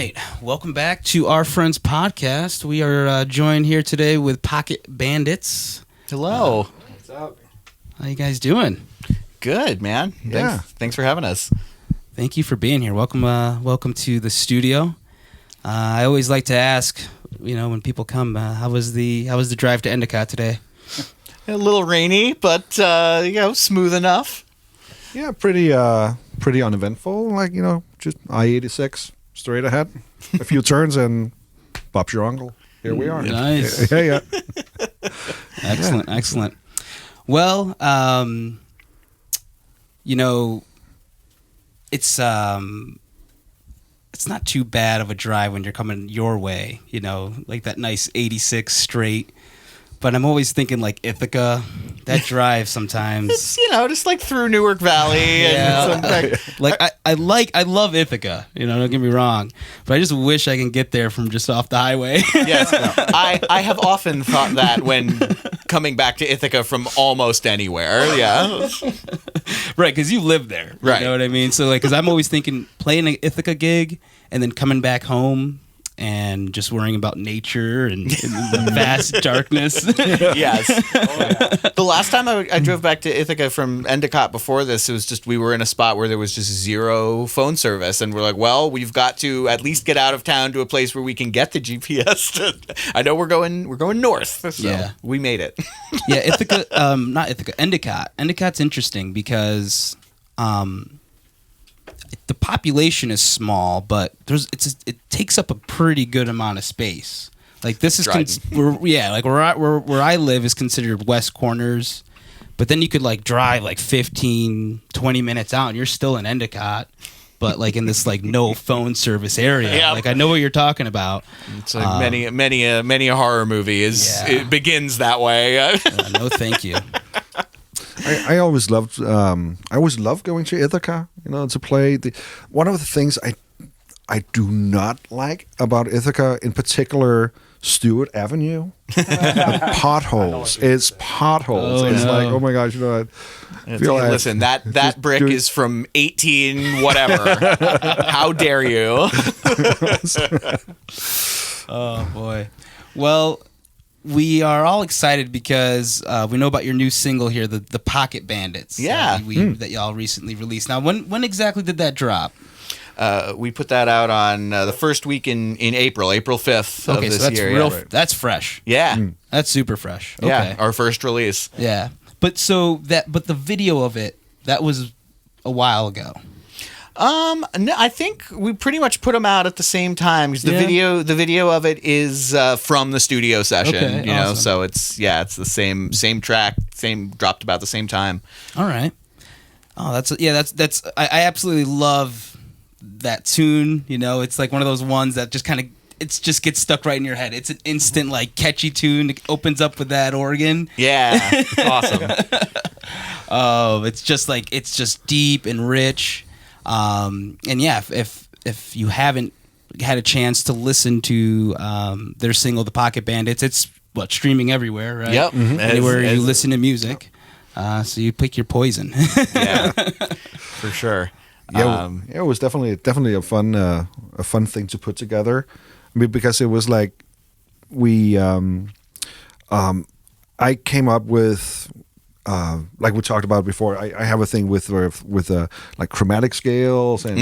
right. Welcome back to Our Friends Podcast. We are joined here today with Pocket Bandits. Hello. What's up? How you guys doing? Good, man. Yeah. Thanks for having us. Thank you for being here. Welcome to the studio. I always like to ask, when people come, how was the drive to Endicott today? A little rainy, but smooth enough. Yeah, pretty uneventful. Like, just I-86 straight ahead. A few turns and Bob's your uncle. Here we are. Nice. Yeah. Excellent. Well, it's not too bad of a drive when you're coming your way, like that nice 86 straight. But I'm always thinking like Ithaca, that drive sometimes. It's, just like through Newark Valley. And I love Ithaca, don't get me wrong. But I just wish I can get there from just off the highway. Yes. I have often thought that when coming back to Ithaca from almost anywhere. Yeah. Right, because you live there. Right. You know what I mean? So, because I'm always thinking playing an Ithaca gig and then coming back home and just worrying about nature and the vast darkness. Yes. The last time I drove back to Ithaca from Endicott before this, it was just we were in a spot where there was just zero phone service. And we're like, well, we've got to at least get out of town to a place where we can get the GPS. I know we're going north. So yeah. We made it. Yeah, Ithaca, not Ithaca, Endicott. Endicott's interesting because the population is small, but it takes up a pretty good amount of space. Like this is where I live is considered West Corners, but then you could like drive like 15, 20 minutes out and you're still in Endicott, but like in this like no phone service area. Yep. Like I know what you're talking about. It's like many a horror movie it begins that way. No, thank you. I always loved going to Ithaca, to play. One of the things I do not like about Ithaca, in particular, Stewart Avenue, the potholes. It's potholes. It's like, oh my gosh, listen, that brick is from 18 whatever. How dare you? Oh boy. Well, we are all excited because we know about your new single here, the Pocket Bandits. Yeah. That y'all recently released. Now, when exactly did that drop? We put that out on the first week in April 5th of this year. That's fresh. Yeah. That's super fresh. Okay. Yeah, our first release. Yeah. But the video of it, that was a while ago. No, I think we pretty much put them out at the same time because the video of it is from the studio session. Okay, awesome. So it's the same track, dropped about the same time. All right. Oh, that's I absolutely love that tune. It's like one of those ones that just kind of just gets stuck right in your head. It's an instant like catchy tune. It opens up with that organ. Yeah, awesome. Oh, it's just deep and rich. And yeah, if you haven't had a chance to listen to their single, The Pocket Bandits, it's streaming everywhere, right? Yep. Mm-hmm. Anywhere you listen to music. So you pick your poison. Yeah, for sure. Yeah, it was definitely a fun thing to put together. I mean, because it was like I came up with. Like we talked about before, I have a thing with like chromatic scales and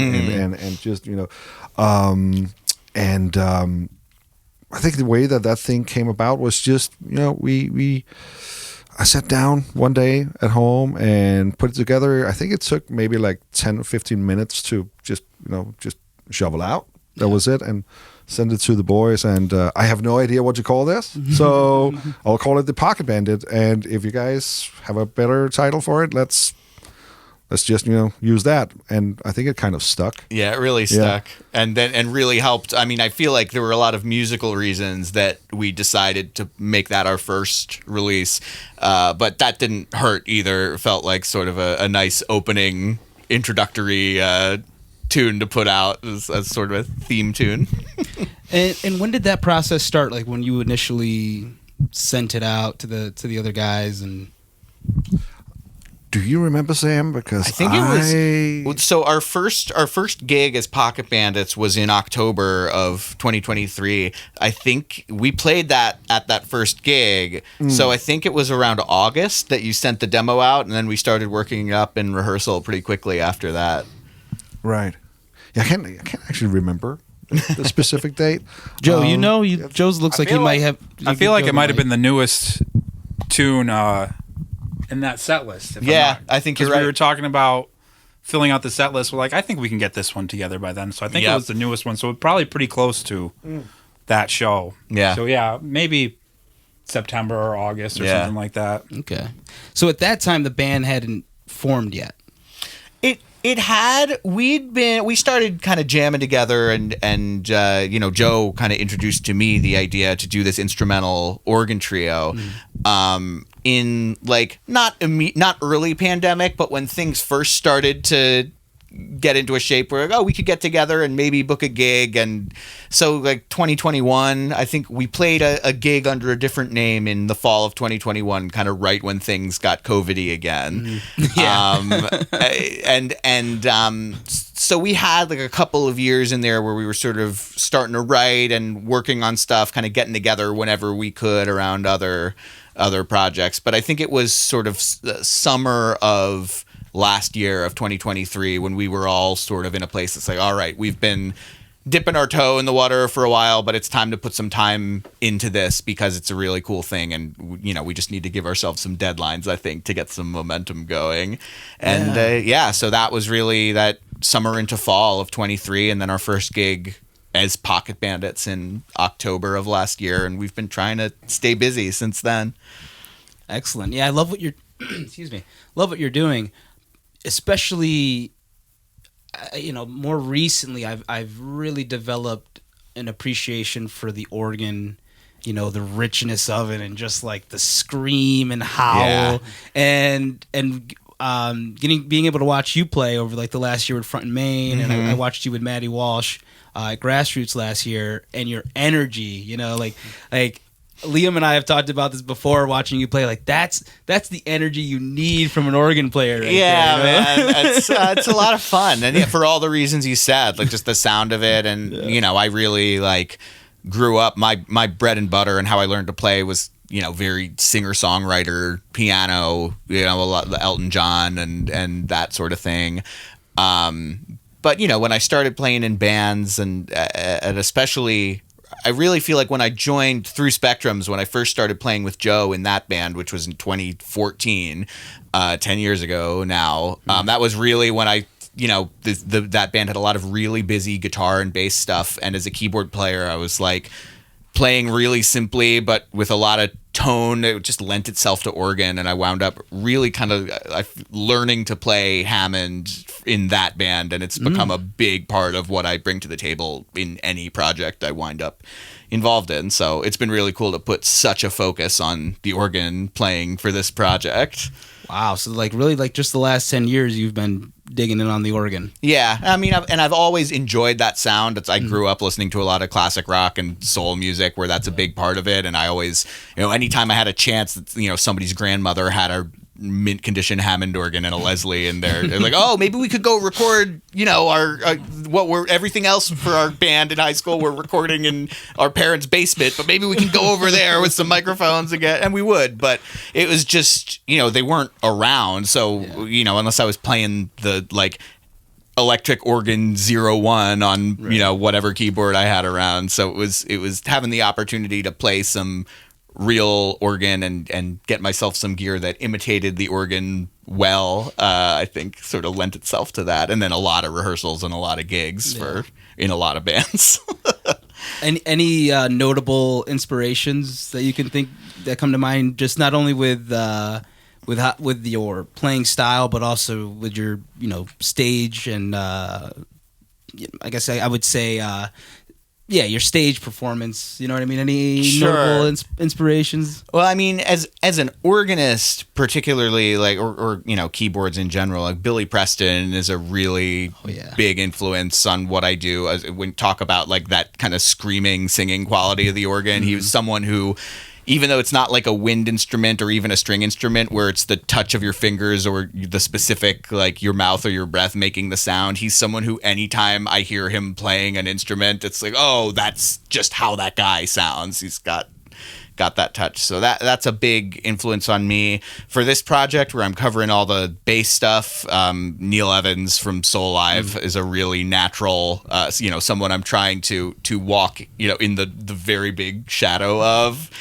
just I think the way that thing came about was just I sat down one day at home and put it together. I think it took maybe like 10 or 15 minutes to just shovel out. That was it, and send it to the boys, and I have no idea what to call this, so I'll call it the Pocket Bandit. And if you guys have a better title for it, let's just use that. And I think it kind of stuck. Yeah, it really stuck, and really helped. I mean, I feel like there were a lot of musical reasons that we decided to make that our first release, but that didn't hurt either. It felt like sort of a nice opening introductory tune to put out as sort of a theme tune. And when did that process start? Like when you initially sent it out to the other guys, and Do you remember, Sam? Because I think it was. So our first gig as Pocket Bandits was in October of 2023. I think we played that at that first gig. So I think it was around August that you sent the demo out, and then we started working up in rehearsal pretty quickly after that. Right. Yeah, I can't actually remember the specific date. Joe, Joe's looks like he might have. I feel like it might have been the newest tune in that set list. I think you're right. We were talking about filling out the set list. We're like, I think we can get this one together by then. So I think it was the newest one. So probably pretty close to that show. Yeah. So yeah, maybe September or August or something like that. Okay. So at that time, the band hadn't formed yet. It had. We started kind of jamming together, and Joe kind of introduced to me the idea to do this instrumental organ trio. In like not early pandemic, but when things first started to get into a shape where we could get together and maybe book a gig. And so like 2021, I think we played a gig under a different name in the fall of 2021, kind of right when things got COVID-y again. So we had like a couple of years in there where we were sort of starting to write and working on stuff, kind of getting together whenever we could around other projects. But I think it was sort of summer of last year of 2023 when we were all sort of in a place that's like, all right, we've been dipping our toe in the water for a while, but it's time to put some time into this because it's a really cool thing. And, we just need to give ourselves some deadlines, I think, to get some momentum going. And so that was really that summer into fall of 23. And then our first gig as Pocket Bandits in October of last year. And we've been trying to stay busy since then. Excellent. Yeah, I love what you're, love what you're doing. Especially, more recently, I've really developed an appreciation for the organ, the richness of it, and just like the scream and howl, and being able to watch you play over like the last year with Front and Main, and I watched you with Maddie Walsh at Grassroots last year, and your energy, like. Liam and I have talked about this before watching you play. Like that's the energy you need from an organ player. Right man, it's a lot of fun, and for all the reasons you said, like just the sound of it, and I really like grew up. My bread and butter and how I learned to play was very singer-songwriter, piano, a lot of the Elton John and that sort of thing. But when I started playing in bands and especially. I really feel like when I joined Through Spectrums, when I first started playing with Joe in that band, which was in 2014, 10 years ago now, that was really when I, that band had a lot of really busy guitar and bass stuff. And as a keyboard player, I was like playing really simply, but with a lot of tone. It just lent itself to organ. And I wound up really kind of learning to play Hammond in that band. And it's become a big part of what I bring to the table in any project I wind up involved in. So it's been really cool to put such a focus on the organ playing for this project. Wow. So like really like just the last 10 years you've been digging in on the organ. Yeah. I mean, I've always enjoyed that sound. I grew up listening to a lot of classic rock and soul music where that's a big part of it. And I always, anytime I had a chance that, somebody's grandmother had a mint condition Hammond organ and a Leslie in there, they're like, oh, maybe we could go record, everything else for our band in high school. We're recording in our parents' basement, but maybe we can go over there with some microphones again. And we would, but it was just, they weren't around. So, unless I was playing the electric organ 01 on, whatever keyboard I had around. So it was having the opportunity to play some real organ and get myself some gear that imitated the organ well, I think sort of lent itself to that. And then a lot of rehearsals and a lot of gigs in a lot of bands. Any notable inspirations that you can think that come to mind, just not only with your playing style, but also with your, stage and I guess I would say, your stage performance. You know what I mean? Any notable inspirations? Well, I mean, as an organist, particularly or keyboards in general, like Billy Preston is a really big influence on what I do. When talk about like that kind of screaming, singing quality of the organ, he was someone who, even though it's not like a wind instrument or even a string instrument where it's the touch of your fingers or the specific, like your mouth or your breath making the sound, he's someone who anytime I hear him playing an instrument, it's like, oh, that's just how that guy sounds. He's got that touch. So that's a big influence on me for this project where I'm covering all the bass stuff. Neil Evans from Soul Live is a really natural, someone I'm trying to walk, in the very big shadow of,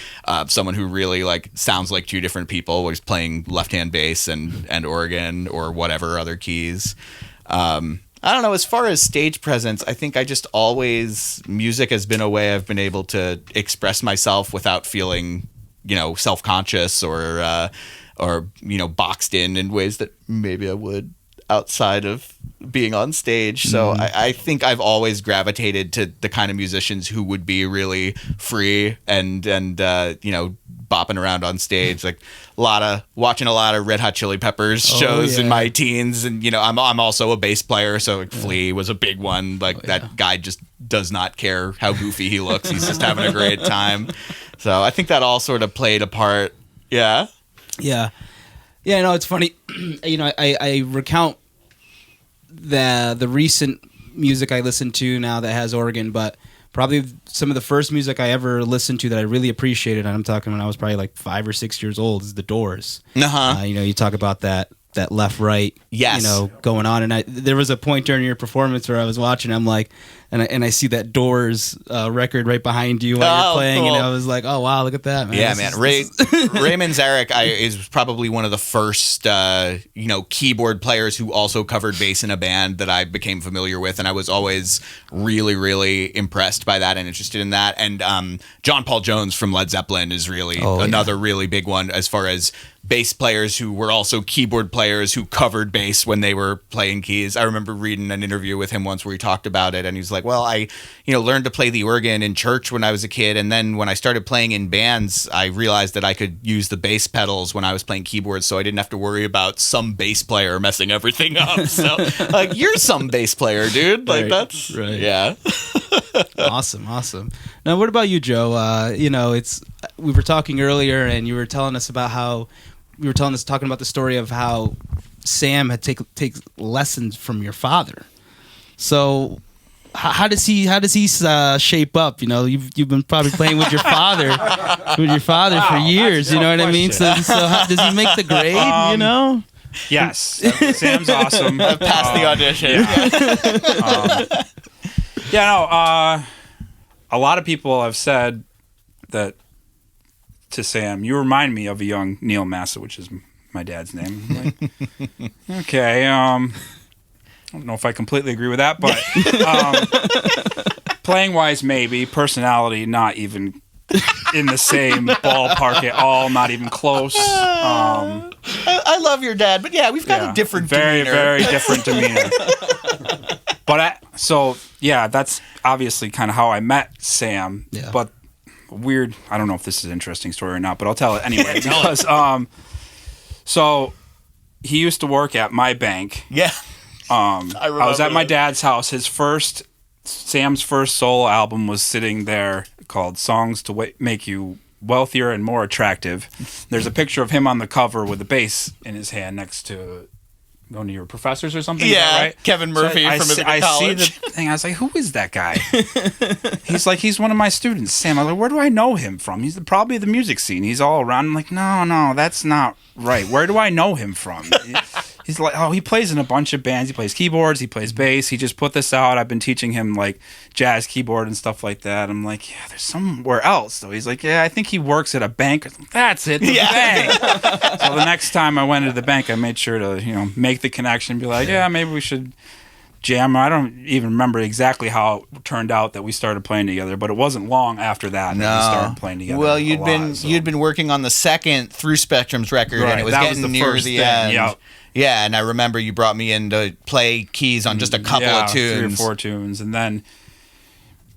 someone who really like sounds like two different people where he's playing left-hand bass and organ or whatever other keys. I don't know. As far as stage presence, I think music has been a way I've been able to express myself without feeling, self-conscious or boxed in ways that maybe I would outside of being on stage. So I think I've always gravitated to the kind of musicians who would be really free and bopping around on stage, like watching a lot of Red Hot Chili Peppers shows in my teens, and I'm also a bass player, so like Flea was a big one. Like that guy just does not care how goofy he looks; he's just having a great time. So I think that all sort of played a part. Yeah. No, it's funny. I recount the recent music I listen to now that has organ, but probably some of the first music I ever listened to that I really appreciated, and I'm talking when I was probably like 5 or 6 years old, is The Doors. You talk about that left right, going on, and there was a point during your performance where I was watching, I'm like, and I see that Doors record right behind you while you're playing, cool. And I was like, oh wow, look at that, man. Yeah, man. Raymond Zarek is probably one of the first keyboard players who also covered bass in a band that I became familiar with, and I was always really, really impressed by that and interested in that. And John Paul Jones from Led Zeppelin is really another really big one as far as bass players who were also keyboard players who covered bass when they were playing keys. I remember reading an interview with him once where he talked about it, and he was like, well, I learned to play the organ in church when I was a kid, and then when I started playing in bands, I realized that I could use the bass pedals when I was playing keyboards, so I didn't have to worry about some bass player messing everything up. So, like, you're some bass player, dude. Like, that's... Right. Yeah. Awesome. Now, what about you, Joe? We were talking earlier, and you were telling us about how... talking about the story of how Sam had takes lessons from your father. So how does he shape up? You've been probably playing with your father for years. You know what I mean? So how, does he make the grade? Yes, Sam's awesome. I've passed the audition. A lot of people have said that to Sam, you remind me of a young Neil Massa, which is my dad's name. I'm like, okay, I don't know if I completely agree with that, but playing wise, maybe. Personality, not even in the same ballpark at all, not even close. I love your dad, but yeah, we've got a different very, demeanor. Very different demeanor. But that's obviously kind of how I met Sam. Yeah. But weird, I don't know if this is an interesting story or not, but I'll tell it anyway. Because so he used to work at my bank. Yeah. I was at my dad's house. Sam's first solo album was sitting there called Songs to Make You Wealthier and More Attractive. There's a picture of him on the cover with a bass in his hand next to one of your professors or something. Yeah, right? Kevin Murphy from Ithaca College. I see the thing. I was like, who is that guy? He's like, he's one of my students. Sam, I was like, where do I know him from? He's probably the music scene. He's all around. I'm like, no, that's not right. Where do I know him from? He's like, oh, he plays in a bunch of bands. He plays keyboards. He plays bass. He just put this out. I've been teaching him like jazz keyboard and stuff like that. I'm like, yeah, there's somewhere else. So he's like, yeah, I think he works at a bank. That's it, the bank. So the next time I went into the bank, I made sure to, make the connection, be like, yeah, maybe we should jam. I don't even remember exactly how it turned out that we started playing together, but it wasn't long after that we started playing together. Well, you'd been working on the second Through Spectrum's record, right, and it was getting near the end. Yep. Yeah, and I remember you brought me in to play keys on just a couple of tunes. 3 or 4 tunes, and then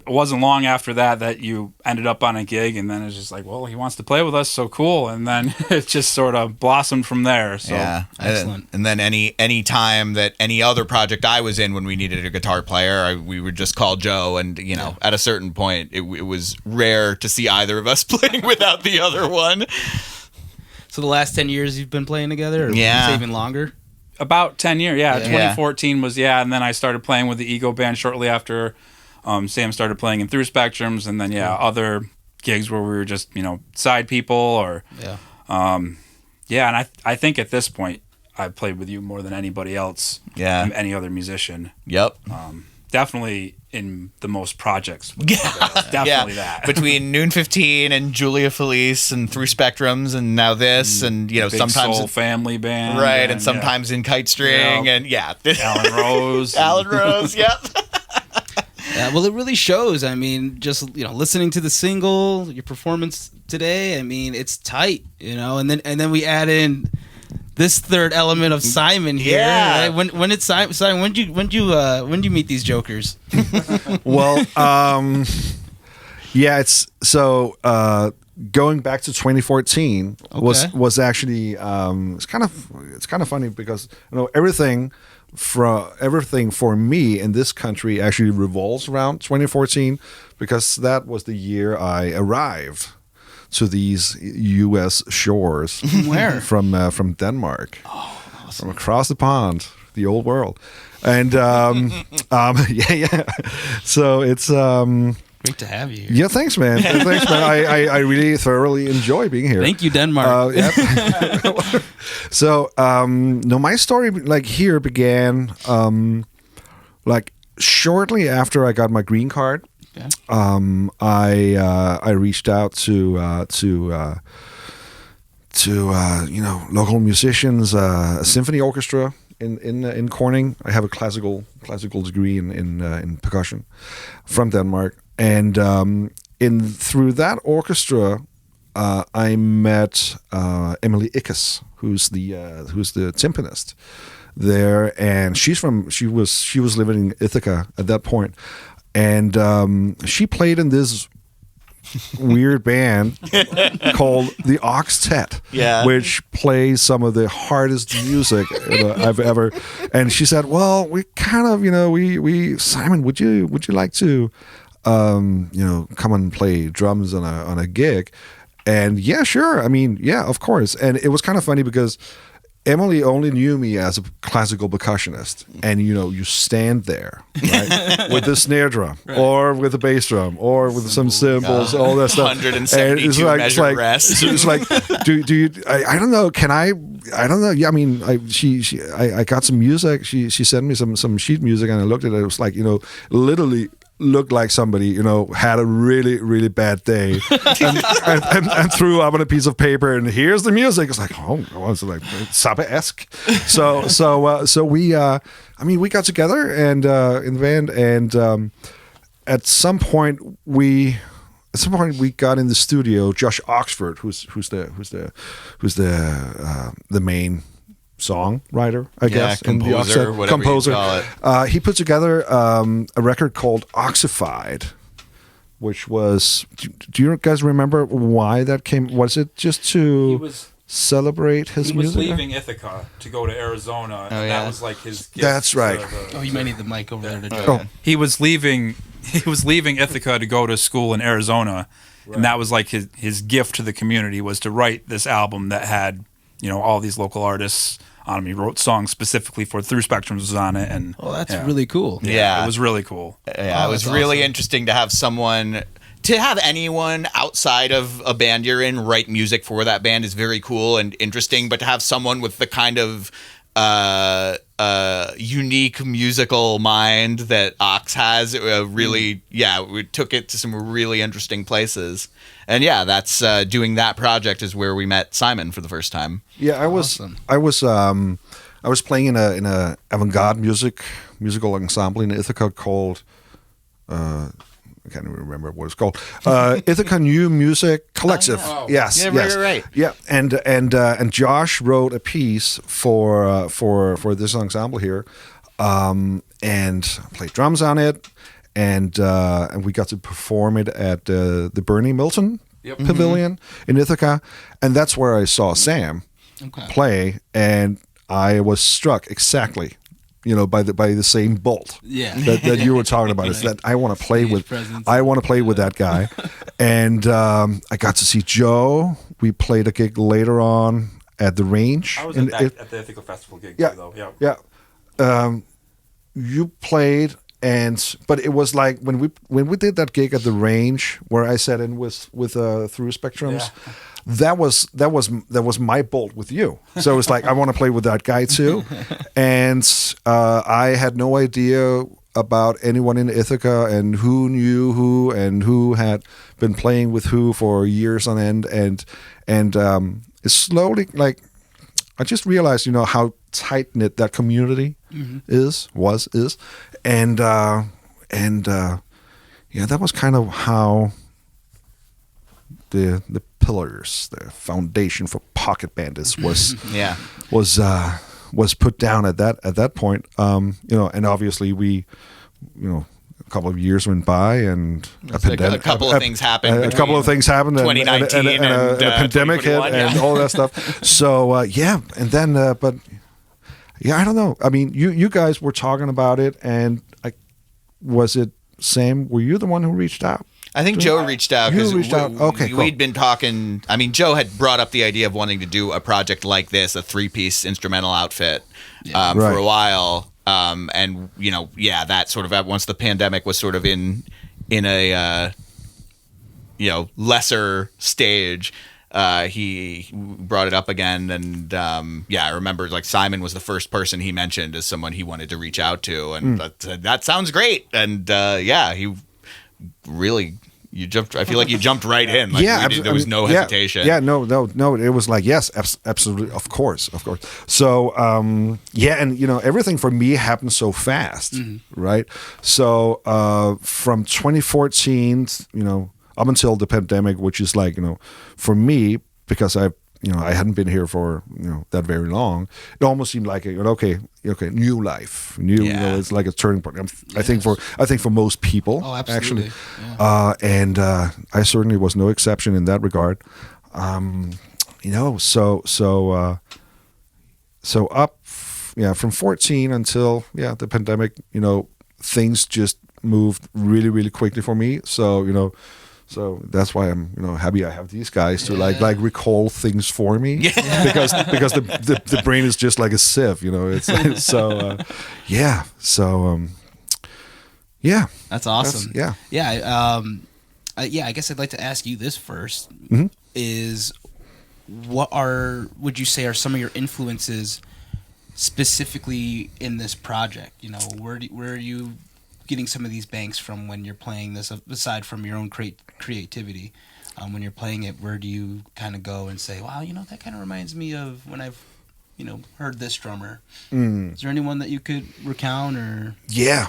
it wasn't long after that you ended up on a gig, and then it's just like, well, he wants to play with us, so cool. And then it just sort of blossomed from there. So yeah, excellent. And then any time that any other project I was in, when we needed a guitar player, we would just call Joe. And at a certain point, it was rare to see either of us playing without the other one. So the last 10 years you've been playing together, or even longer? About 10 years, 2014 was, and then I started playing with the Ego Band shortly after. Sam started playing in Through Spectrums, and then other gigs where we were just side people or and I think at this point I've played with you more than anybody else, any other musician. Yep. Definitely in the most projects. Definitely that. Between Noon 15 and Julia Felice and Through Spectrums and now this and Big sometimes Soul Family Band, right, and sometimes in Kite String and Alan Rose. Alan Rose, yep. Well, it really shows. I mean, just listening to the single, your performance today. I mean, it's tight, and then we add in this third element of Simon here. Yeah. Right? When it's Simon, when you meet these jokers? Well, it's so going back to 2014 was actually it's kind of funny because everything for me in this country actually revolves around 2014 because that was the year I arrived to these U.S. shores. Where? From Denmark. Oh, awesome. From across the pond, the old world. And so it's great to have you here. yeah, thanks man. I really thoroughly enjoy being here. Thank you, Denmark. So my story here began shortly after I got my green card. Okay. I reached out to local musicians, a symphony orchestra in Corning. I have a classical degree in percussion from Denmark, and through that orchestra, I met Emily Ickes, who's the timpanist there, and she was living in Ithaca at that point. And she played in this weird band called the Octet, which plays some of the hardest music I've ever. And she said, "Well, we kind of, we Simon, would you like to, come and play drums on a gig?" And yeah, sure. I mean, yeah, of course. And it was kind of funny because Emily only knew me as a classical percussionist, and you stand there, right, with the snare drum, or with the bass drum, or with some cymbals, all that stuff. 172 measure rest. It's like, do you? I don't know. Can I don't know. Yeah, I mean, I got some music. She sent me some sheet music, and I looked at it. It was like literally looked like somebody had a really, really bad day and threw up on a piece of paper, and here's the music. It's like, it's like Zappa-esque. So we got together and in the band, and at some point we got in the studio. Josh Oxford, who's the main songwriter, I guess, composer, whatever you call it. He put together a record called Oxified, which was. Do you guys remember why that came? Was it just to celebrate his music? He was leaving Ithaca to go to Arizona, and that was like his gift. That's right. You might need the mic over there to do that. He was leaving Ithaca to go to school in Arizona, and that was like his gift to the community, was to write this album that had all these local artists on him. He wrote songs specifically for Through Spectrums was on it, and that's really cool. Yeah, it was really cool. Yeah, it was really interesting to have anyone outside of a band you're in write music for that band is very cool and interesting. But to have someone with the kind of unique musical mind that Ox has, we took it to some really interesting places. And yeah, that's doing that project is where we met Simon for the first time. Yeah, I was playing in a avant-garde musical ensemble in Ithaca called I can't even remember what it's called. Ithaca New Music Collective. Oh, yeah. Yes, yeah, right. Yeah, and Josh wrote a piece for this ensemble here, and played drums on it. and we got to perform it at the Bernie Milton Pavilion in Ithaca, and that's where I saw Sam play, and I was struck exactly, by the same bolt that you were talking about. Is that I want to play with that guy, and I got to see Joe. We played a gig later on at the Range. I was at the Ithaca Festival gig too, though. Yeah. You played, but it was like when we did that gig at the Range where I sat in with Through Spectrums. Yeah. That was my bolt with you. So it's like I want to play with that guy too, and I had no idea about anyone in Ithaca and who knew who and who had been playing with who for years on end, and it's slowly like I just realized how tight knit that community is, and that was kind of how the pillars, the foundation for Pocket Bandits was was put down at that point. And obviously we, a couple of years went by, and a couple of things happened. A couple of things happened, 2019 and a pandemic hit, and all that stuff. So and then but I don't know. I mean, you guys were talking about it, and was it Sam? Were you the one who reached out? I think Joe reached out because Okay, we'd been talking. I mean, Joe had brought up the idea of wanting to do a project like this, a 3-piece instrumental outfit, for a while. And that sort of once the pandemic was sort of in a lesser stage, he brought it up again, and I remember like Simon was the first person he mentioned as someone he wanted to reach out to, and that sounds great, and he really. You jumped. I feel like you jumped right in. Like there was no hesitation. Yeah, no. It was like yes, absolutely, of course. So and everything for me happened so fast, right? So from 2014, up until the pandemic, which is like for me because I hadn't been here for that very long. It almost seemed like new life, it's like a turning point. I think for most people, actually, and I certainly was no exception in that regard. So up, from 14 until the pandemic, things just moved really, really quickly for me. So that's why I'm, happy I have these guys to like recall things for me, because the brain is just like a sieve, It's That's awesome. I guess I'd like to ask you this first: is what would you say are some of your influences specifically in this project? Where are you getting some of these banks from when you're playing this, aside from your own creativity? When you're playing it, where do you kind of go and say, wow, that kind of reminds me of when I've heard this drummer? Is there anyone that you could recount? Or I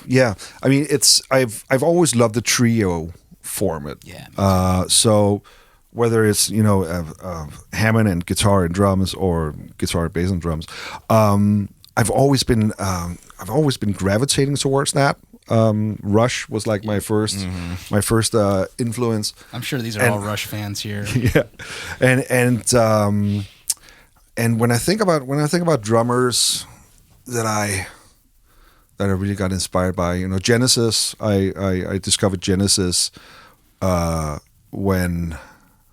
mean, I've always loved the trio format. So whether it's Hammond and guitar and drums, or guitar, bass and drums, I've always been gravitating towards that. Rush was like my first influence. I'm sure these are all Rush fans here. And when I think about drummers that I really got inspired by, Genesis. I discovered Genesis when.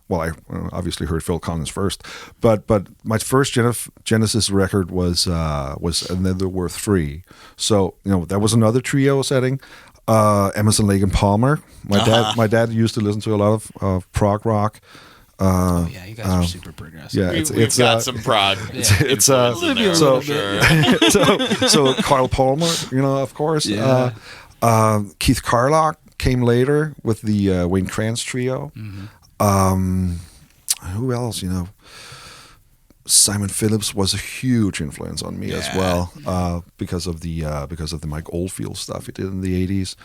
Well, I obviously heard Phil Collins first, but my first Genesis record was And Then There Were Three. So that was another trio setting. Emerson, Lake and Palmer. My dad used to listen to a lot of prog rock. You guys are super progressive. Yeah, we've got some prog. So Carl Palmer, of course. Yeah. Keith Carlock came later with the Wayne Krantz trio. Who else? Simon Phillips was a huge influence on me as well, because of the Mike Oldfield stuff he did in the 80s.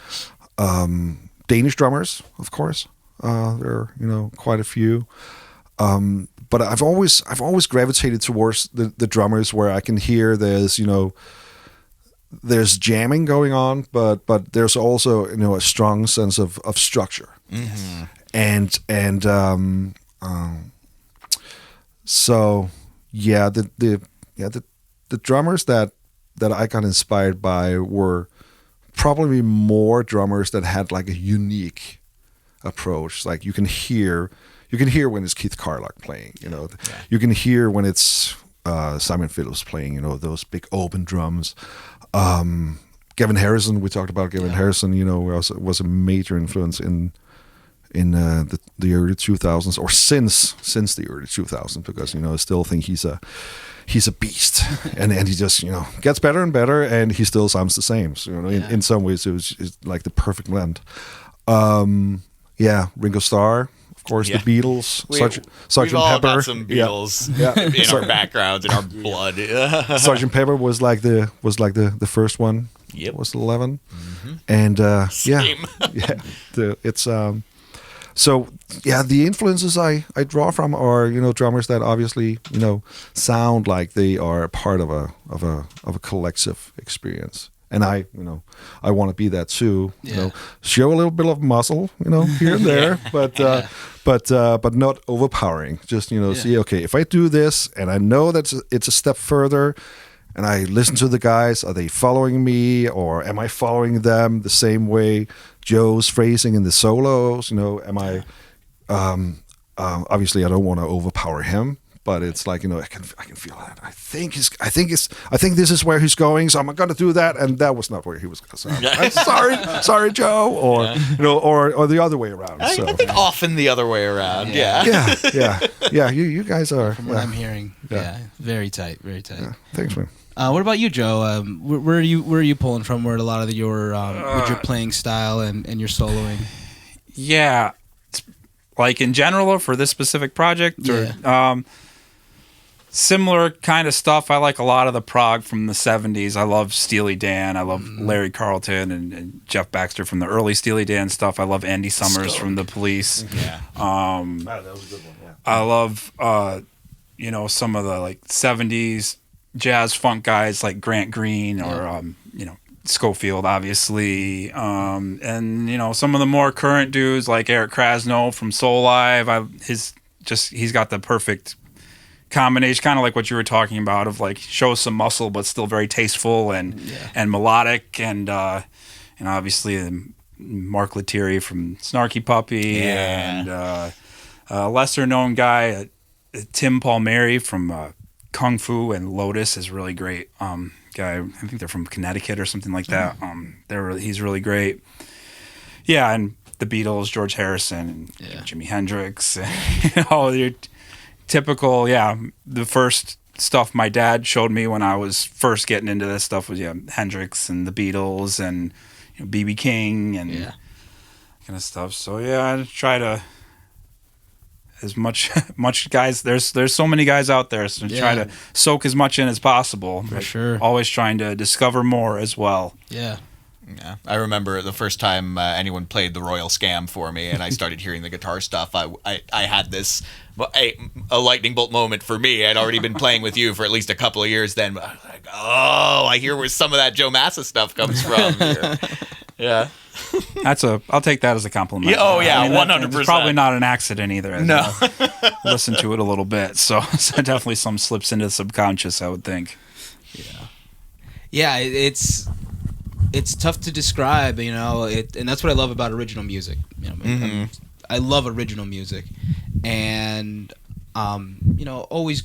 Danish drummers, of course. There are quite a few. But I've always gravitated towards the drummers where I can hear there's there's jamming going on, but there's also a strong sense of structure, and so yeah, the drummers that I got inspired by were probably more drummers that had like a unique approach. Like you can hear when it's Keith Carlock playing, you can hear when it's Simon Phillips playing, those big open drums. Gavin Harrison, we talked about Gavin Harrison, was a major influence in the early 2000s, or since the early 2000s, because I still think he's a beast, and he just gets better and better, and he still sounds the same. So in some ways it's like the perfect blend. Ringo Starr, of course, the Beatles, Sgt. We've all Pepper, got some Beatles in our backgrounds, in our blood. Sgt. Pepper was like the first one. Yep, was 11, and so the influences I draw from are drummers that obviously sound like they are a part of a collective experience, and I want to be that too. Show a little bit of muscle here and there, but not overpowering. Just see, okay, if I do this and I know that it's a step further, and I listen to the guys, are they following me, or am I following them the same way Joe's phrasing in the solos? Am I obviously I don't want to overpower him, but it's like I can feel that. I think this is where he's going, so I'm going to do that, and that was not where he was going. I'm sorry, Joe, or or the other way around. I think often the other way around. Yeah. You guys are, from what I'm hearing. Yeah, very tight, very tight. Yeah, thanks, man. What about you, Joe? Where are you pulling from? Where a lot of your with your playing style and your soloing? Yeah, like in general, or for this specific project, or similar kind of stuff. I like a lot of the prog from the 70s. I love Steely Dan. I love Larry Carlton and Jeff Baxter from the early Steely Dan stuff. I love Andy Summers from the Police. Yeah, that was a good one. Yeah. I love some of the like 70s jazz funk guys like Grant Green or Schofield, obviously, and some of the more current dudes like Eric Krasno from Soul Live. He's got the perfect combination, kind of like what you were talking about, of like shows some muscle but still very tasteful and melodic, and obviously Mark Lettieri from Snarky Puppy, and a lesser known guy, Tim Palmieri from Kung Fu and Lotus is really great. Guy, I think they're from Connecticut or something like that. He's really great. Yeah, and the Beatles, George Harrison, and Jimi Hendrix, and your typical. The first stuff my dad showed me when I was first getting into this stuff was Hendrix and the Beatles and B.B. King and kind of stuff. So I try to. As much guys, there's so many guys out there, so try to soak as much in as possible. For sure. Always trying to discover more as well. Yeah. I remember the first time anyone played the Royal Scam for me, and I started hearing the guitar stuff. I had this a lightning bolt moment for me. I'd already been playing with you for at least a couple of years then. But I was like, I hear where some of that Joe Massa stuff comes from. Yeah. I'll take that as a compliment. 100%. It's probably not an accident either. No. Listen to it a little bit, so definitely some slips into the subconscious, I would think. Yeah, it's tough to describe, and that's what I love about original music. I love original music, and always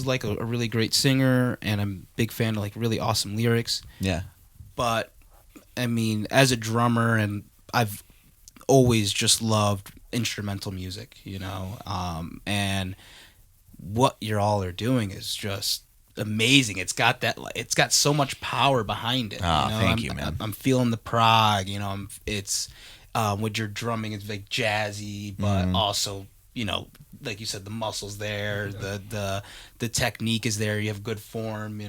like a really great singer, and I'm a big fan of like really awesome lyrics. Yeah, but I mean, as a drummer, and I've always just loved instrumental music, and what you all are doing is just amazing. It's got so much power behind it. Thank you, man. I'm feeling the prog, it's with your drumming, it's like jazzy, but also, like you said, the muscles there, the technique is there. You have good form,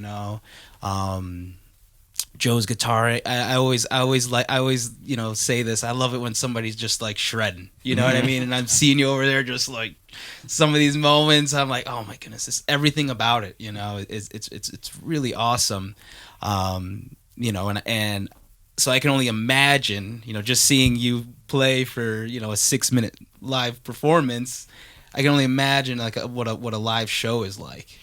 Joe's guitar. I always say this. I love it when somebody's just like shredding. You know what I mean? And I'm seeing you over there, just like some of these moments. I'm like, oh my goodness, everything about it. It's really awesome. and so I can only imagine, just seeing you play for, a 6-minute live performance. I can only imagine like what a live show is like.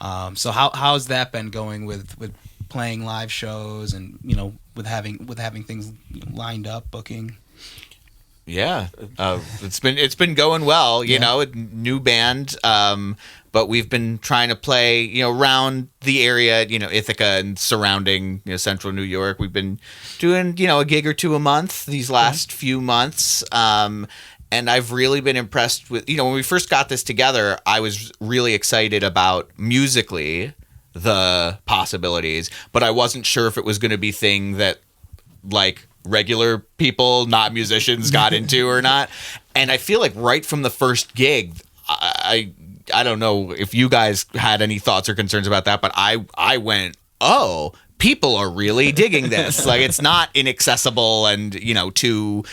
So how's that been going with playing live shows and with having things lined up, booking? Yeah, it's been going well. New band, but we've been trying to play around the area, Ithaca and surrounding central New York. We've been doing a gig or two a month these last few months. And I've really been impressed with, when we first got this together, I was really excited about musically the possibilities, but I wasn't sure if it was going to be thing that like regular people, not musicians, got into or not. And I feel like right from the first gig, I don't know if you guys had any thoughts or concerns about that, but I went, oh, people are really digging this. Like, it's not inaccessible and too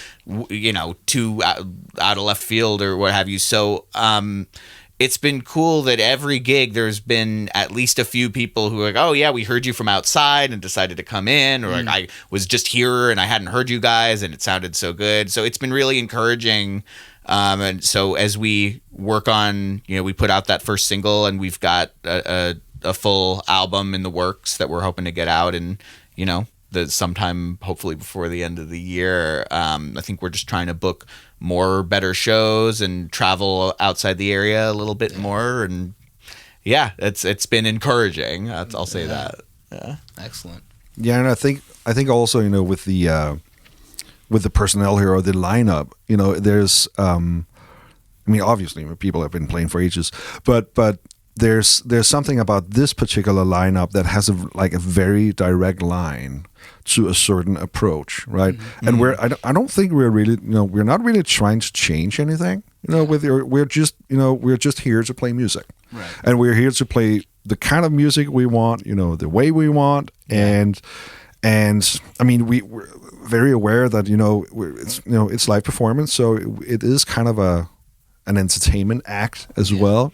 out of left field or what have you. So it's been cool that every gig there's been at least a few people who are like, oh yeah, we heard you from outside and decided to come in, or like I was just here and I hadn't heard you guys and it sounded so good. So it's been really encouraging. And so as we work on, we put out that first single and we've got a full album in the works that we're hoping to get out, and sometime hopefully before the end of the year. I think we're just trying to book more better shows and travel outside the area a little bit more, and it's been encouraging. I'll say that. Yeah, excellent. Yeah, and I think also with the personnel here or the lineup, there's obviously people have been playing for ages, but there's something about this particular lineup that has a very direct line to a certain approach, right? Mm-hmm. And I don't think we're really we're not really trying to change anything. We're just here to play music, right? And we're here to play the kind of music we want, the way we want, and I mean we're very aware that it's live performance, so it is kind of an entertainment act as well.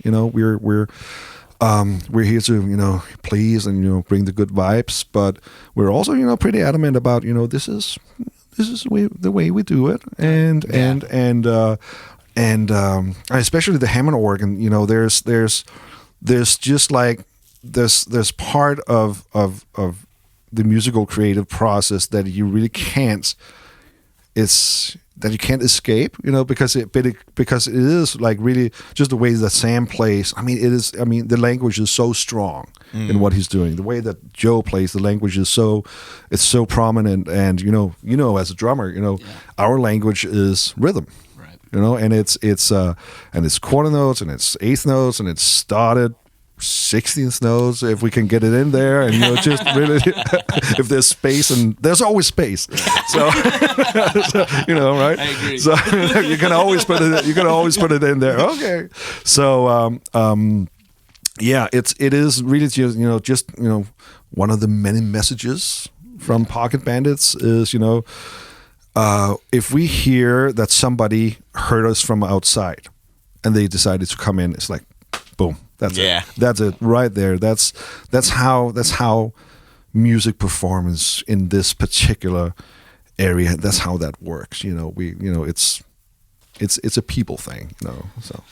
We're here to please and bring the good vibes, but we're also pretty adamant about this is the way we do it, and especially the Hammond organ. There's just like there's part of the musical creative process that you really can't. That you can't escape, because it is like really just the way that Sam plays. The language is so strong in what he's doing. The way that Joe plays, the language is so prominent. And as a drummer, our language is rhythm, right? And it's quarter notes and it's eighth notes and it's started 16th notes if we can get it in there, and just really if there's space, and there's always space, so right, I agree. So you can always put it in there. Okay, so it is really just one of the many messages from Pocket Bandits is if we hear that somebody heard us from outside and they decided to come in, it's like boom. That's it. That's it right there. That's how music performance in this particular area. That's how that works. It's a people thing. So.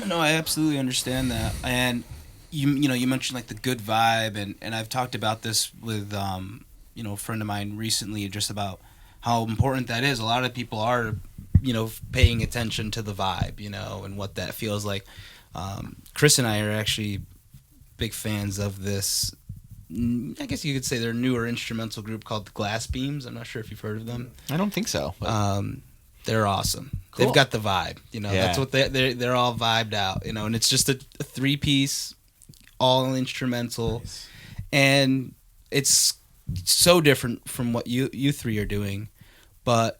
No, I absolutely understand that. And you mentioned like the good vibe, and I've talked about this with a friend of mine recently, just about how important that is. A lot of people are paying attention to the vibe, and what that feels like. Chris and I are actually big fans of this. I guess you could say they're a newer instrumental group called the Glass Beams. I'm not sure if you've heard of them. I don't think so. They're awesome. Cool. They've got the vibe. That's what they're all vibed out. And it's just a 3-piece, all instrumental, nice. And it's so different from what you three are doing, but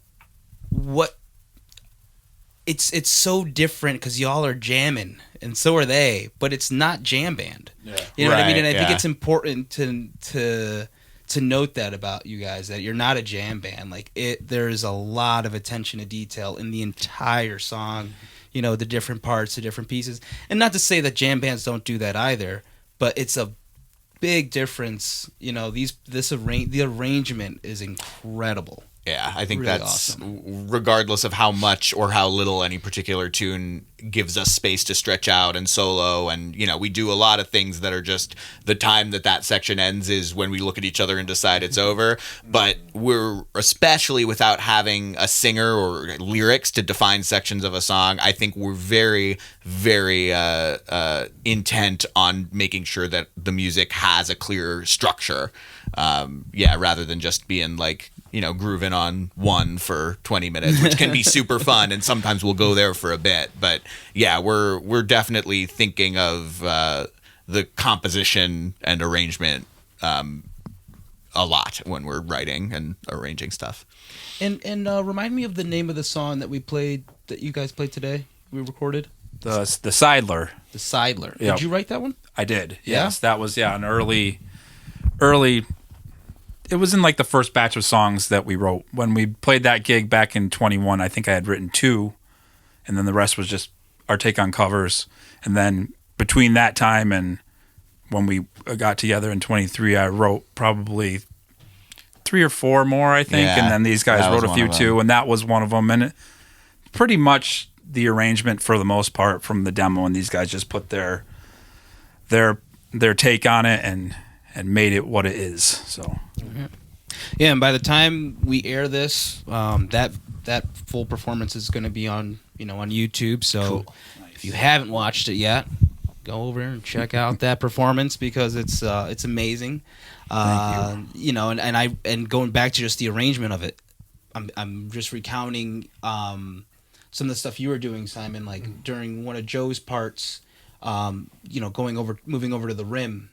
it's so different because y'all are jamming and so are they, but it's not jam band. Yeah. You know what I mean? And I think it's important to note that about you guys, that you're not a jam band. Like there's a lot of attention to detail in the entire song, the different parts, the different pieces. And not to say that jam bands don't do that either, but it's a big difference. You know, the arrangement is incredible. Yeah, I think Really that's awesome. regardless of how much or how little any particular tune gives us space to stretch out and solo. And, you know, we do a lot of things that are just the time that section ends is when we look at each other and decide it's over. But we're, especially without having a singer or lyrics to define sections of a song, I think we're very, very intent on making sure that the music has a clear structure. Rather than just being like, you know, grooving on one for 20 minutes, which can be super fun, and sometimes we'll go there for a bit. But yeah, we're definitely thinking of the composition and arrangement a lot when we're writing and arranging stuff. And remind me of the name of the song that you guys played today. We recorded The Seidler. the Seidler. Yep. Did you write that one? I did. Yeah? Yes, that was an early. It was in like the first batch of songs that we wrote when we played that gig back in 21. I think I had written 2, and then the rest was just our take on covers. And then between that time and when we got together in 23, I wrote probably 3 or 4 more, I think. Yeah, and then these guys that was wrote a one few of them. too, and that was one of them. And pretty much the arrangement for the most part from the demo, and these guys just put their take on it and made it what it is. So Yeah, and by the time we air this, that full performance is going to be on YouTube. So if you haven't watched it yet, go over and check out that performance because it's amazing. Thank you. And going back to just the arrangement of it, I'm just recounting some of the stuff you were doing, Simon. Like during one of Joe's parts, moving over to the rim.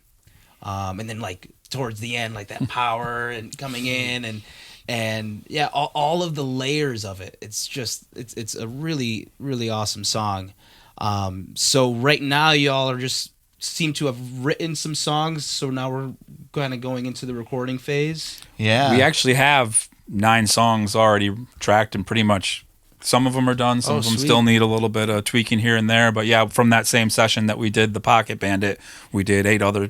And then like towards the end, like that power and coming in and yeah, all of the layers of it. It's just, it's a really, really awesome song. So right now y'all are just seem to have written some songs. So now we're kind of going into the recording phase. Yeah. we actually have 9 songs already tracked, and pretty much some of them are done. Some of them sweet. still need a little bit of tweaking here and there. But yeah, from that same session that we did the Pocket Bandit, we did 8 other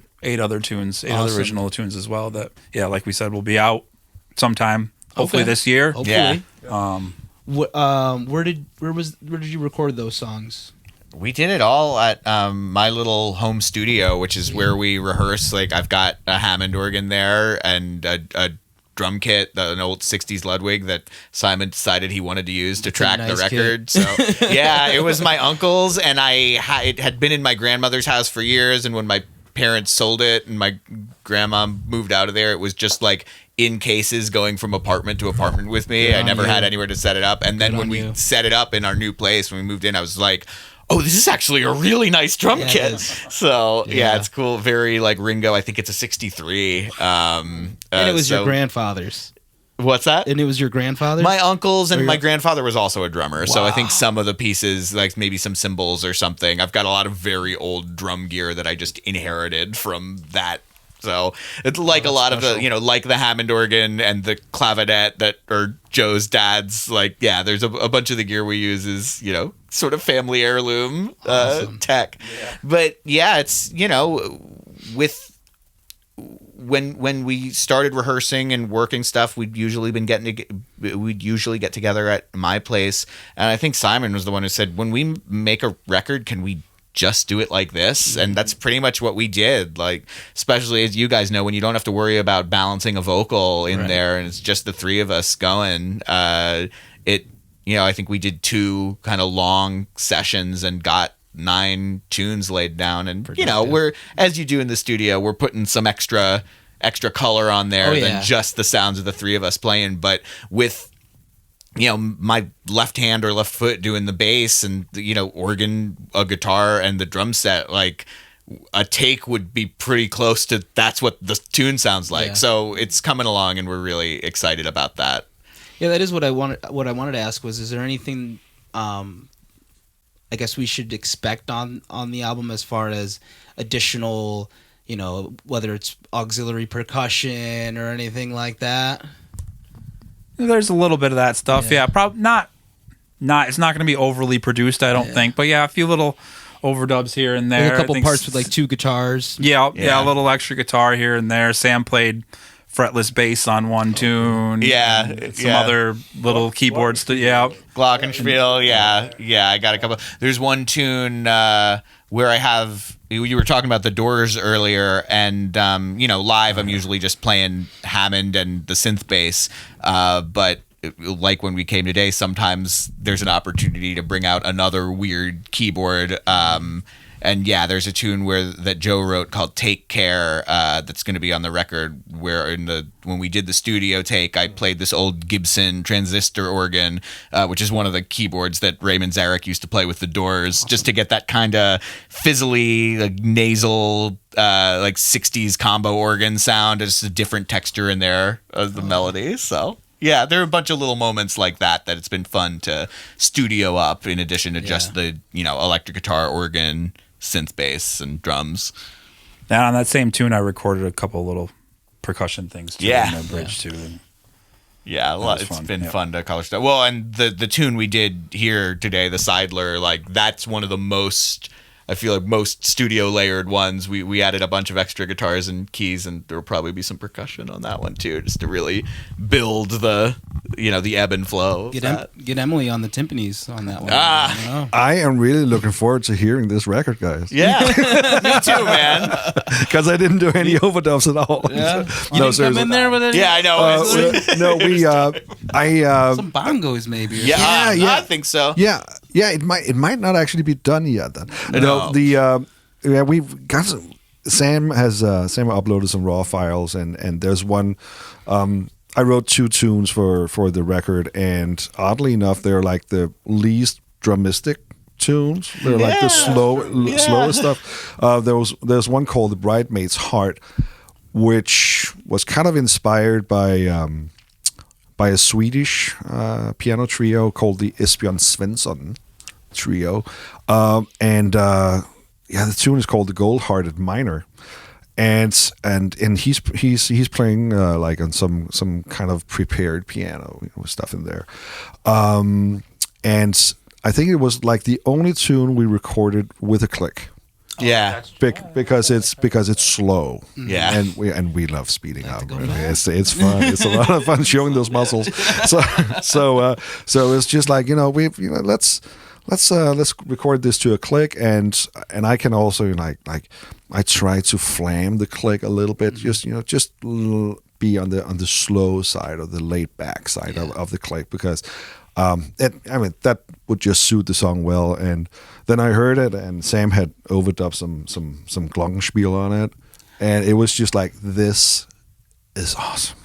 tunes, 8 other Awesome. original tunes as well. That like we said, will be out sometime, hopefully Okay. this year. Hopefully. Yeah. Where did you record those songs? We did it all at my little home studio, which is where we rehearse. Like I've got a Hammond organ there and a drum kit, an old 60s Ludwig that Simon decided he wanted to use to track the nice record. So yeah, it was my uncle's, and it had been in my grandmother's house for years. And when my parents sold it and my grandma moved out of there, it was just like in cases going from apartment to apartment with me. Good I on never you. had anywhere to set it up. And then Good when on we you. set it up in our new place, when we moved in, I was like, oh, this is actually a really nice drum Yeah, it kit. is. So Yeah. it's cool. Very like Ringo. I think it's a 63. And it was your so- grandfather's. What's that? And it was your grandfather's? My uncles and Or my your- grandfather was also a drummer. So I think Wow. some of the pieces, like maybe some cymbals or something, I've got a lot of very old drum gear that I just inherited from that. So it's like a lot of special. the, like the Hammond organ and the clavinet that are Joe's dad's. Like, yeah, there's a bunch of the gear we use is, sort of family heirloom Awesome. tech. Yeah. But yeah, it's, with when we started rehearsing and working stuff, we'd usually get together at my place, and I think Simon was the one who said, when we make a record, can we just do it like this? And that's pretty much what we did. Like, especially as you guys know, when you don't have to worry about balancing a vocal in Right. there and it's just the 3 of us going, I think we did 2 kind of long sessions and got 9 tunes laid down. And we're, as you do in the studio, we're putting some extra color on there Oh, yeah. than just the sounds of the 3 of us playing. But with my left hand or left foot doing the bass and organ, a guitar, and the drum set, like a take would be pretty close to that's what the tune sounds like. Yeah. So it's coming along, and we're really excited about that. Yeah, that is what I wanted. What I wanted to ask was, is there anything, I guess we should expect on the album as far as additional, whether it's auxiliary percussion or anything like that? There's a little bit of that stuff. Yeah. Yeah, probably not. It's not going to be overly produced, I don't think. But yeah, a few little overdubs here and there. Like a couple I think parts with like 2 guitars. Yeah, Yeah. a little extra guitar here and there. Sam played fretless bass on one tune. Yeah, and some yeah. other little keyboards. Yeah, Glockenspiel, yeah. I got a couple. There's one tune where I have. You were talking about the Doors earlier, and live I'm usually just playing Hammond and the synth bass, but. Like when we came today, sometimes there's an opportunity to bring out another weird keyboard. And yeah, there's a tune that Joe wrote called "Take Care" that's going to be on the record. Where when we did the studio take, I played this old Gibson transistor organ, which is one of the keyboards that Raymond Zarek used to play with the Doors, just to get that kind of fizzly, like nasal, like '60s combo organ sound. Just a different texture in there of the melody. So. Yeah, there are a bunch of little moments like that it's been fun to studio up in addition to just the, electric guitar, organ, synth bass, and drums. and on that same tune, I recorded a couple little percussion things too in the bridge too. Yeah, it's fun. been fun to color stuff. Well, and the tune we did here today, the Seidler, like that's one of the most. I feel like most studio layered ones. We added a bunch of extra guitars and keys, and there will probably be some percussion on that one too, just to really build the ebb and flow. Of Get Emily on the timpanis on that one. I am really looking forward to hearing this record, guys. Yeah, me too, man. Because I didn't do any overdubs at all. Yeah. You No, didn't come seriously. in there with it? Yeah, I know. No, Some bongos maybe. Or Yeah. I think so. Yeah, it might not actually be done yet. Then No. we've got Sam uploaded some raw files, and there's one. I wrote 2 tunes for the record, and oddly enough, they're like the least drumistic tunes. They're like the slower stuff. There's one called "The Bridemaid's Heart," which was kind of inspired by a Swedish piano trio called the Esbjörn Svensson trio, the tune is called "The Gold-Hearted Miner," and he's playing like on some kind of prepared piano, with stuff in there, and I think it was like the only tune we recorded with a click. Yeah. Because it's slow. Yeah. And we love speeding up. It's fun. It's a lot of fun showing those muscles. So it's just like, let's record this to a click, and I can also like I try to flam the click a little bit, just be on the slow side or the laid back side of the click, because that would just suit the song well. And then I heard it, and Sam had overdubbed some glockenspiel on it, and it was just like, this is awesome.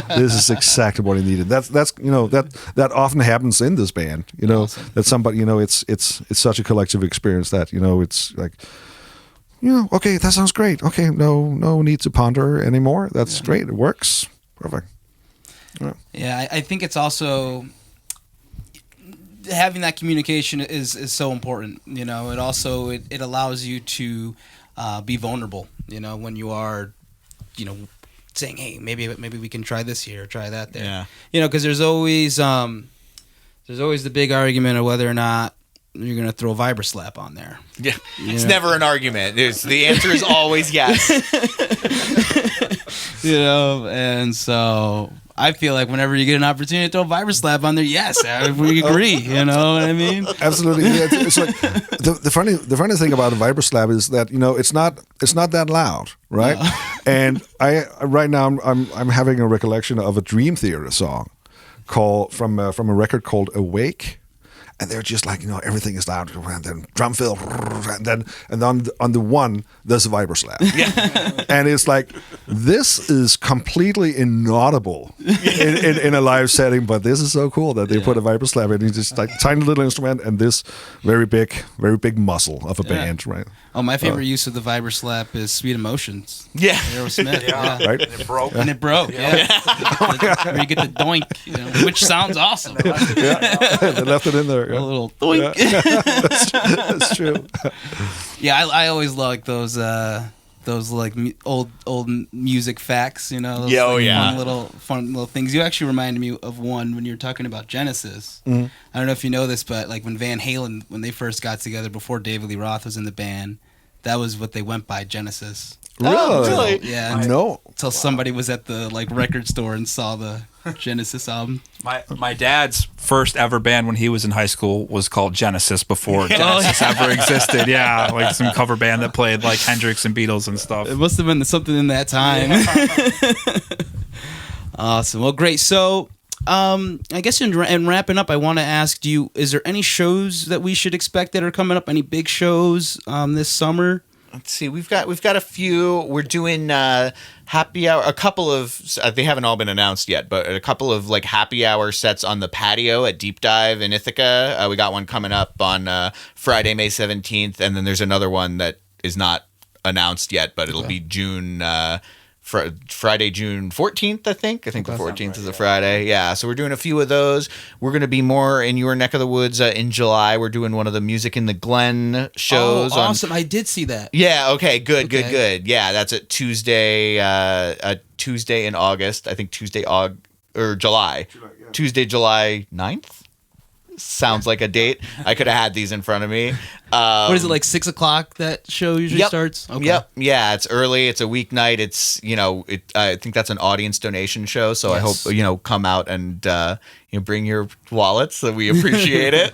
This is exactly what I needed. That's that often happens in this band. Awesome. That somebody, it's such a collective experience that it's like, okay, that sounds great. Okay, no need to ponder anymore. That's great. It works. Perfect. Yeah, I think it's also having that communication is so important. It also it allows you to be vulnerable. When you are, saying, hey, maybe we can try this here, or try that there. Yeah. Because there's always the big argument of whether or not you're gonna throw a vibroslap on there. Yeah. It's never an argument. The answer is always yes. And so I feel like whenever you get an opportunity to throw a vibroslap on there, yes, we agree. You know what I mean? Absolutely. Yeah, it's like the funny thing about a vibroslap is that it's not that loud, right? No. And I right now I'm having a recollection of a Dream Theater song called from a record called Awake. And they're just like, everything is loud, and then drum fill, and then on the one there's a vibroslap. Yeah. And it's like, this is completely inaudible in a live setting, but this is so cool that they put a vibroslap in. It's just like tiny little instrument and this very big muscle of a band, right? Oh, my favorite use of the vibroslap is Sweet Emotions. Yeah. Aerosmith. Yeah. Right. And it broke. And it broke. Yeah. Where you get the doink, which sounds awesome. Yeah. They left it in there. A little doink. That's true. Yeah, I always like those those like old music facts, you know. Those, Yeah, oh, like, yeah. fun little things. You actually reminded me of one when you were talking about Genesis. Mm-hmm. I don't know if you know this, but like when Van Halen, when they first got together before David Lee Roth was in the band, that was what they went by, Genesis. Oh, really? Yeah. No. Until somebody was at the like record store and saw the Genesis album. My dad's first ever band when he was in high school was called Genesis before Genesis ever existed. Yeah, like some cover band that played like Hendrix and Beatles and stuff. It must have been something in that time. Awesome. Well, great. So, I guess in wrapping up, I want to ask you: is there any shows that we should expect that are coming up? Any big shows this summer? Let's see. We've got a few. We're doing happy hour. A couple of they haven't all been announced yet, but a couple of like happy hour sets on the patio at Deep Dive in Ithaca. We got one coming up on Friday, May 17th, and then there's another one that is not announced yet, but it'll be June. Friday, June 14th, I think. I think the 14th is a Friday. Yeah, so we're doing a few of those. We're going to be more in your neck of the woods in July. We're doing one of the Music in the Glen shows. Oh, awesome. I did see that. Yeah, okay, good. Yeah, that's a Tuesday in August. I think July. July, yeah. Tuesday, July 9th? Sounds like a date. I could have had these in front of me. What is it, like 6 o'clock that show usually starts? Okay. Yep. Yeah, it's early. It's a weeknight. It's, I think that's an audience donation show. So I hope, come out and, bring your wallets. So we appreciate it.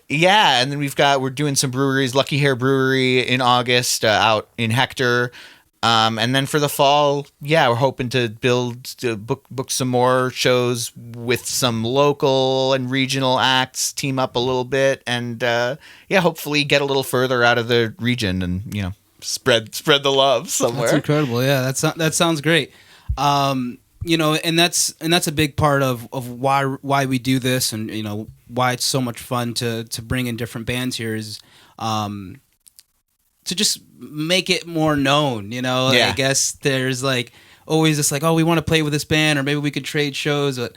Yeah. And then we're doing some breweries, Lucky Hair Brewery in August out in Hector. And then for the fall, we're hoping to book some more shows with some local and regional acts, team up a little bit, and hopefully get a little further out of the region and spread the love somewhere. That's incredible. Yeah, that sounds great. And that's a big part of why we do this, and why it's so much fun to bring in different bands here is. To just make it more known, I guess there's like always this like, oh, we want to play with this band, or maybe we could trade shows, but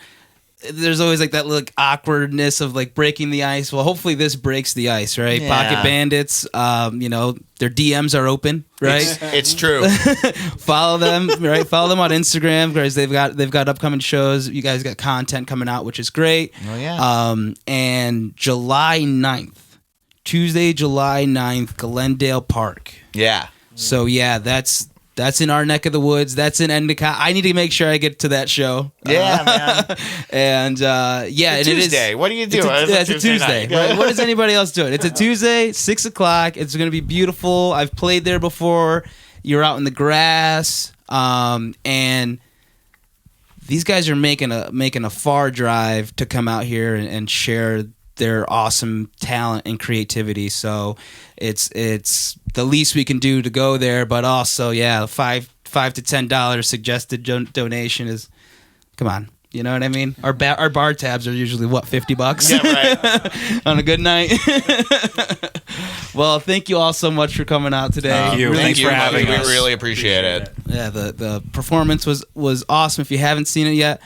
there's always like that like awkwardness of like breaking the ice. Well, hopefully this breaks the ice, right? Yeah. Pocket Bandits, their DMs are open, right? It's true. Follow them, right? Follow them on Instagram because they've got upcoming shows. You guys got content coming out, which is great. Oh yeah. And July 9th. Tuesday, July 9th, Glendale Park. Yeah. So that's in our neck of the woods. That's in Endicott. I need to make sure I get to that show. Yeah, man. And and Tuesday. What do you do? It's a Tuesday. Right? What is anybody else doing? It's a Tuesday, 6 o'clock. It's going to be beautiful. I've played there before. You're out in the grass, and these guys are making a far drive to come out here and share their awesome talent and creativity. So it's the least we can do to go there, but also $5 to $10 suggested donation is, come on, you know what I mean? Our bar tabs are usually $50? Yeah, right. On a good night. Well, thank you all so much for coming out today. Thank you. Really Thanks for having We us. really appreciate it. Yeah, the performance was awesome. If you haven't seen it yet,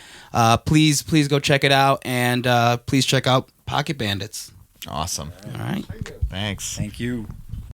please go check it out, and please check out Pocket Bandits. Awesome. All right. Thanks. Thank you.